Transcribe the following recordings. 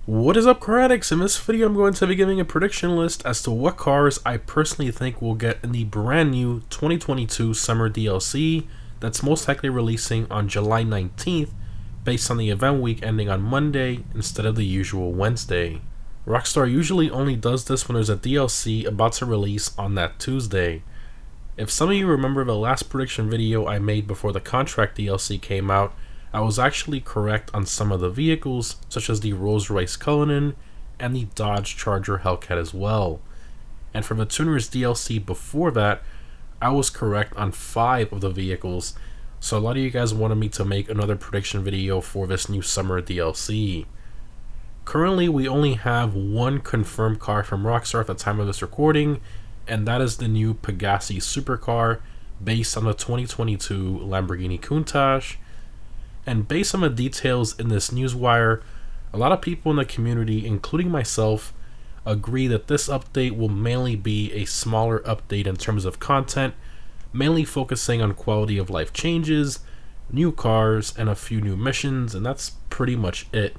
What is up, car addicts? In this video I'm going to be giving a prediction list as to what cars I personally think will get in the brand new 2022 summer DLC that's most likely releasing on July 19th based on the event week ending on Monday instead of the usual Wednesday. Rockstar usually only does this when there's a DLC about to release on that Tuesday. If some of you remember the last prediction video I made before the contract DLC came out, I was actually correct on some of the vehicles, such as the Rolls-Royce Cullinan and the Dodge Charger Hellcat as well. And for the Tuners DLC before that, I was correct on 5 of the vehicles, so a lot of you guys wanted me to make another prediction video for this new summer DLC. Currently, we only have one confirmed car from Rockstar at the time of this recording, and that is the new Pegassi Supercar based on the 2022 Lamborghini Countach. And based on the details in this newswire, a lot of people in the community, including myself, agree that this update will mainly be a smaller update in terms of content, mainly focusing on quality of life changes, new cars, and a few new missions, and that's pretty much it.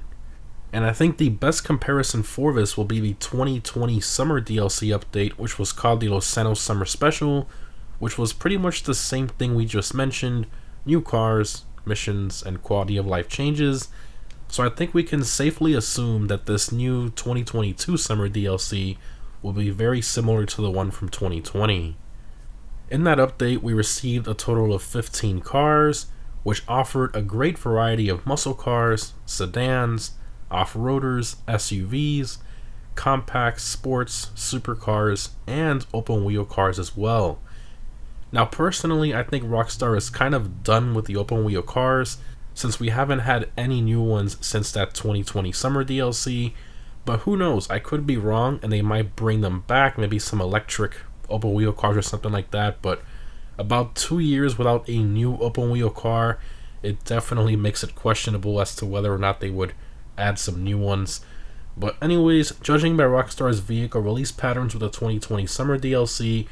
And I think the best comparison for this will be the 2020 summer DLC update, which was called the Los Santos Summer Special, which was pretty much the same thing we just mentioned: new cars, missions, and quality of life changes. So I think we can safely assume that this new 2022 summer DLC will be very similar to the one from 2020. In that update, we received a total of 15 cars, which offered a great variety of muscle cars, sedans, off-roaders, SUVs, compacts, sports, supercars, and open-wheel cars as well. Now personally, I think Rockstar is kind of done with the open wheel cars, since we haven't had any new ones since that 2020 summer DLC, but who knows, I could be wrong and they might bring them back, maybe some electric open wheel cars or something like that. But about 2 years without a new open wheel car, it definitely makes it questionable as to whether or not they would add some new ones. But anyways, judging by Rockstar's vehicle release patterns with the 2020 summer DLC,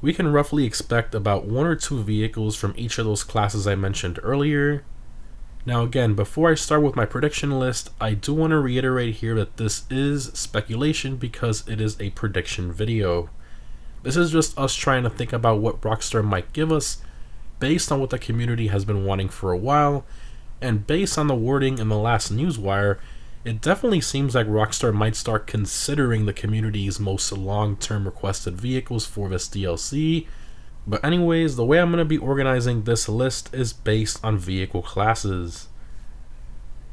we can roughly expect about 1 or 2 vehicles from each of those classes I mentioned earlier. Now again, before I start with my prediction list, I do want to reiterate here that this is speculation because it is a prediction video. This is just us trying to think about what Rockstar might give us based on what the community has been wanting for a while, and based on the wording in the last newswire, it definitely seems like Rockstar might start considering the community's most long-term requested vehicles for this DLC. But anyways, the way I'm going to be organizing this list is based on vehicle classes.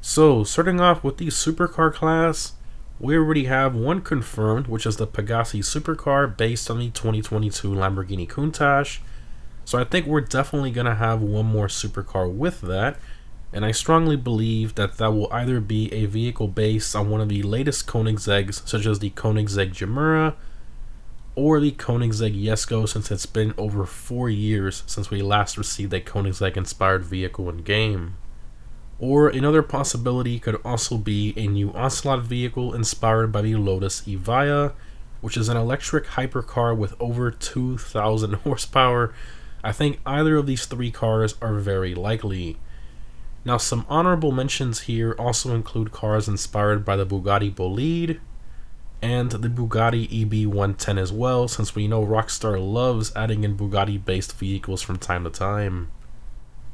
So, starting off with the supercar class, we already have one confirmed, which is the Pegassi Supercar based on the 2022 Lamborghini Countach. So I think we're definitely going to have one more supercar with that. And I strongly believe that that will either be a vehicle based on one of the latest Koenigsegg's, such as the Koenigsegg Gemera, or the Koenigsegg Jesko, since it's been over 4 years since we last received a Koenigsegg-inspired vehicle in-game. Or another possibility could also be a new Onslaught vehicle inspired by the Lotus Evija, which is an electric hypercar with over 2,000 horsepower. I think either of these 3 cars are very likely. Now, some honorable mentions here also include cars inspired by the Bugatti Bolide and the Bugatti EB110 as well, since we know Rockstar loves adding in Bugatti-based vehicles from time to time.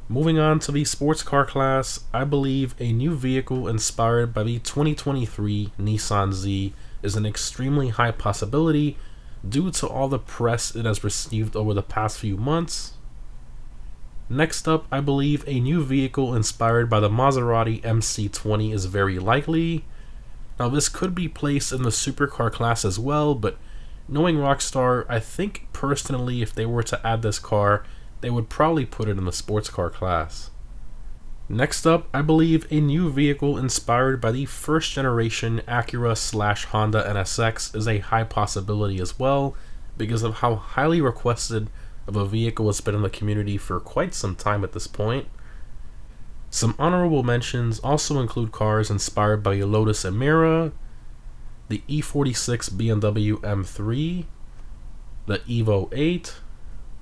Moving on to the sports car class, I believe a new vehicle inspired by the 2023 Nissan Z is an extremely high possibility due to all the press it has received over the past few months. Next up, I believe a new vehicle inspired by the Maserati MC20 is very likely. Now this could be placed in the supercar class as well, but knowing Rockstar, I think personally if they were to add this car, they would probably put it in the sports car class. Next up, I believe a new vehicle inspired by the first generation Acura/Honda NSX is a high possibility as well, because of how highly requested of a vehicle has been in the community for quite some time at this point. Some honorable mentions also include cars inspired by the Lotus Emira, the E46 BMW M3, the Evo 8,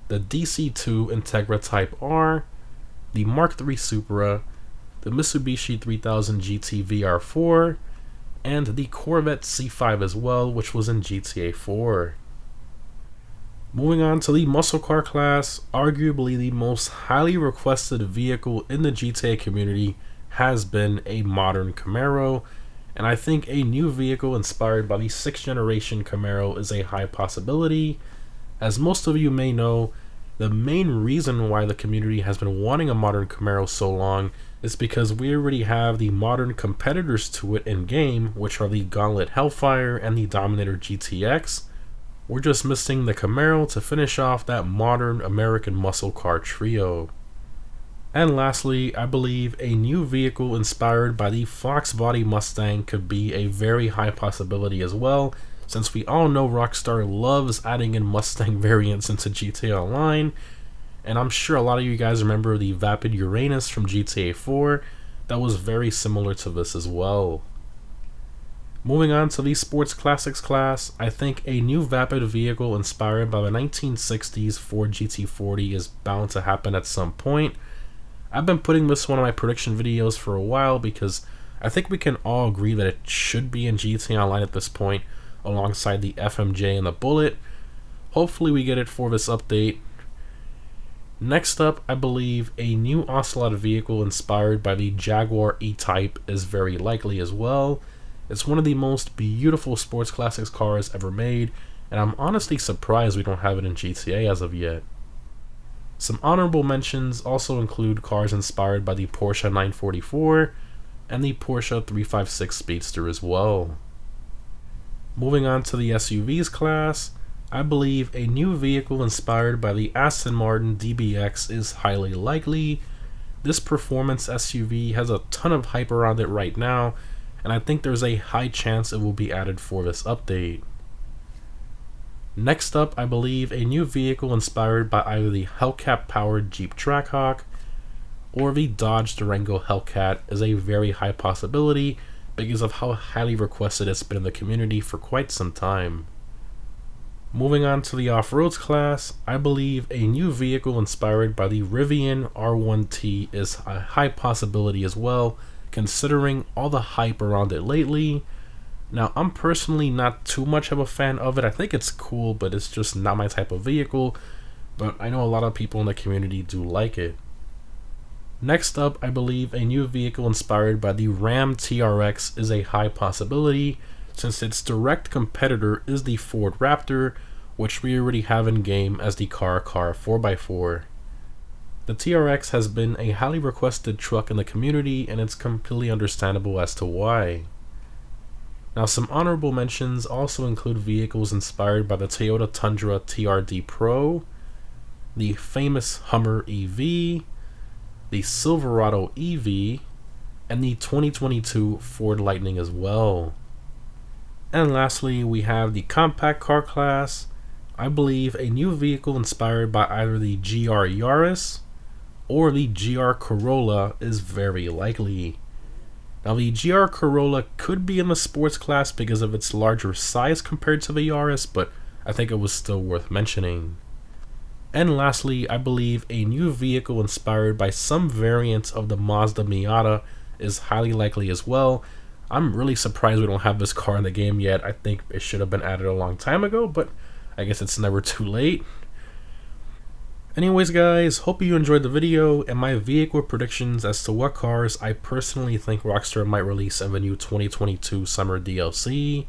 the DC2 Integra Type R, the Mark III Supra, the Mitsubishi 3000 GT VR4, and the Corvette C5 as well, which was in GTA 4. Moving on to the muscle car class, arguably the most highly requested vehicle in the GTA community has been a modern Camaro, and I think a new vehicle inspired by the 6th generation Camaro is a high possibility. As most of you may know, the main reason why the community has been wanting a modern Camaro so long is because we already have the modern competitors to it in game, which are the Gauntlet Hellfire and the Dominator GTX. We're just missing the Camaro to finish off that modern American muscle car trio. And lastly, I believe a new vehicle inspired by the Fox Body Mustang could be a very high possibility as well, since we all know Rockstar loves adding in Mustang variants into GTA Online, and I'm sure a lot of you guys remember the Vapid Uranus from GTA 4, that was very similar to this as well. Moving on to the Sports Classics class, I think a new Vapid vehicle inspired by the 1960s Ford GT40 is bound to happen at some point. I've been putting this one on my prediction videos for a while because I think we can all agree that it should be in GTA Online at this point, alongside the FMJ and the Bullet. Hopefully we get it for this update. Next up, I believe a new Ocelot vehicle inspired by the Jaguar E-Type is very likely as well. It's one of the most beautiful sports classics cars ever made, and I'm honestly surprised we don't have it in GTA as of yet. Some honorable mentions also include cars inspired by the Porsche 944 and the Porsche 356 Speedster as well. Moving on to the SUVs class, I believe a new vehicle inspired by the Aston Martin DBX is highly likely. This performance SUV has a ton of hype around it right now, and I think there's a high chance it will be added for this update. Next up, I believe a new vehicle inspired by either the Hellcat powered Jeep Trackhawk or the Dodge Durango Hellcat is a very high possibility because of how highly requested it's been in the community for quite some time. Moving on to the off-roads class, I believe a new vehicle inspired by the Rivian R1T is a high possibility as well, considering all the hype around it lately. Now, I'm personally not too much of a fan of it. I think it's cool, but it's just not my type of vehicle, but I know a lot of people in the community do like it. Next up, I believe a new vehicle inspired by the Ram TRX is a high possibility, since its direct competitor is the Ford Raptor, which we already have in game as the car 4x4. The TRX has been a highly requested truck in the community, and it's completely understandable as to why. Now, some honorable mentions also include vehicles inspired by the Toyota Tundra TRD Pro, the famous Hummer EV, the Silverado EV, and the 2022 Ford Lightning as well. And lastly, we have the compact car class. I believe a new vehicle inspired by either the GR Yaris or the GR Corolla is very likely. Now, the GR Corolla could be in the sports class because of its larger size compared to the Yaris, but I think it was still worth mentioning. And lastly, I believe a new vehicle inspired by some variant of the Mazda Miata is highly likely as well. I'm really surprised we don't have this car in the game yet. I think it should have been added a long time ago, but I guess it's never too late. Anyways guys, hope you enjoyed the video and my vehicle predictions as to what cars I personally think Rockstar might release in the new 2022 summer DLC.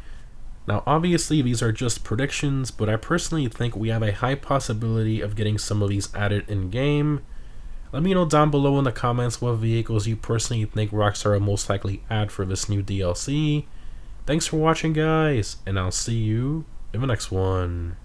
Now obviously these are just predictions, but I personally think we have a high possibility of getting some of these added in game. Let me know down below in the comments what vehicles you personally think Rockstar will most likely add for this new DLC. Thanks for watching guys, and I'll see you in the next one.